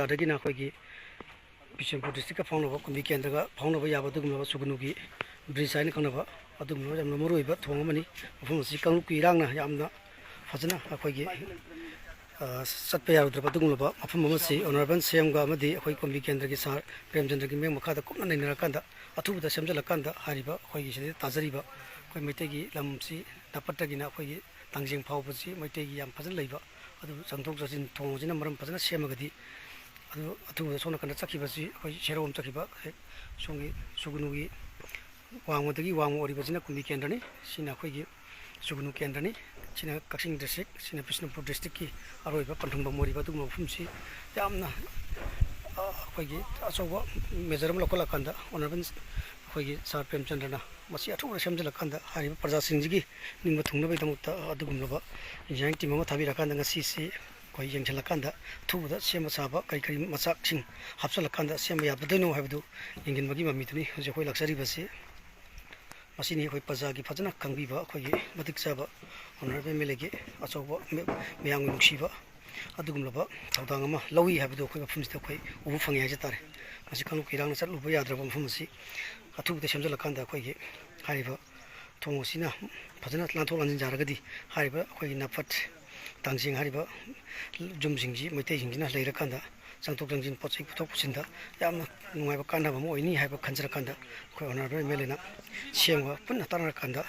बाजारदगिना अखोगी Bishanpur district का फाउंडब कुंभी केंद्र का फाउंडब याबदुगुमब सुगुनुगी ब्रिज हाइन खंगनब अदुगुमब यामना मरुइबा थोंगमनि मफम असि कांगुकी इरांगना यामना फजना अखोगी सत्प यारुद्रब अदुगुमब मफम अमसि ऑनरेबल सीएम गा अमदि अखोई कुंभी केंद्र की सार प्रेमचंद्र की मेंग मखादा कुमना नैनरकांदा अथुबदा सेमजलकांदा हारिबा अखोगी सिदे ताजरिबा अखोई मैतेगी लमसि दपट्टगिना अखोगी तांजें फावबसि मैतेगी याम फजन लैबा अदु संथोक जसिन थोंजिना मरम फजना सेमगदी अथु सोना कन चखिबसि अखोई शेरोम चखिबा सोंगी सुगुनुगी वांगदगी वांग ओरिबसिना कुंभी केंद्रनि सिना अखोई सुगुनु केंद्रनि सिना कक्सिंग डिस्ट्रिक्ट सिना बिष्णुपुर डिस्ट्रिक्ट की अरोइबा पंथंबा मोरिबा दुगुम मफुमसि यामना अखोई अचौबा मेजरम लखलकांदा ऑनरेबल अखोई सार प्रेमचंद्रना मसी अथुबा सेमजलकांदा हारिबा प्रजासिंजिगी निंबा थुंगनबैदमुक्ता अदुगुमलबा इंजिनियरिंग टीम अमा थाबिरकांदा ngasi कोई यंगलकांदा थुबदा सेम साबा कई कई मचाकसिंग हापसलकांदा सेम याबदनो हाबदु इंगिनबगी ममितुनी हजे कोई लक्सरी बसे मसीनी कोई प्रजागी फजना खंगबीबा कोई मतिक चाबा ऑनरेबल एमएलए अचौबा मयांग नुसीबा अदुगुमलबा थौदांग अमा लौई हाबदु कोई मफुमसिदा कोई उबु फंगे हाजे तारे मसी खनु किरांग चलुबा याद्रबा मफुमसि अथुबदा सेमजलकांदा कोई हारिबा थोंगसिना फजना लांथो लांजिन जारगदी हारिबा कोई नफट तांजिंग हारिबा जुमजिंगजी मैतेजिंगजिना लेरकांदा चांथोक जंजिन पोचै पुथोक पुसिंदा यामना नुंगाइबा कांदाबा मोइनी हाइबा खंजरकांदा कोई ऑनरेबल एमएलए सेंगा पुन्ना तारकांदा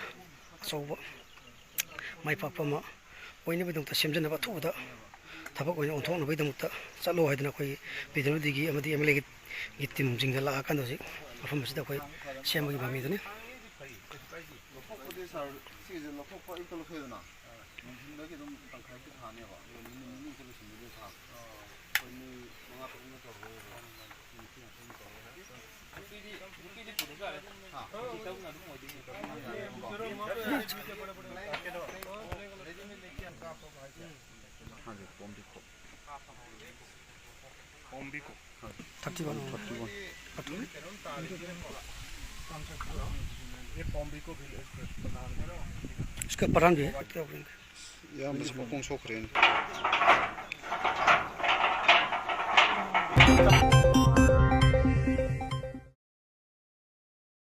अचौबा माइपापमा ओइनबैदमुक्ता सेमजनबा थुबदा थबक ओइन ओंथोनबैदमुक्ता चलो हाइदना कोई बिदनुदिगी अमदि एमएलए गी टीम जिंगा लाकांदा जि मफमसिदा कोई सेमगी बामिदने ꯅꯨꯡꯊꯤꯟꯗꯒꯤ ꯑꯗꯨꯝ ꯇꯪꯈꯥꯏꯗꯤ ꯊꯥꯅꯦꯕ ꯅꯨꯃꯤꯠ ꯂꯣꯏꯁꯤꯟꯕꯗꯤ ꯊꯥ ꯑꯩꯈꯣꯏ ꯃꯤ ꯃꯉꯥ ꯇꯔꯨꯛꯅ ꯇꯧꯔꯒ ꯅꯨꯄꯤꯗꯤ ꯄꯨꯔꯒ ꯇꯧꯅ ꯑꯗꯨꯝ ꯑꯣꯏꯗꯣꯏꯅꯤ ꯄꯣꯝꯕꯤꯀꯣ 31 ये पॉम्बिको भी इसका परान भी है या बस मकोंग सोख रहे हैं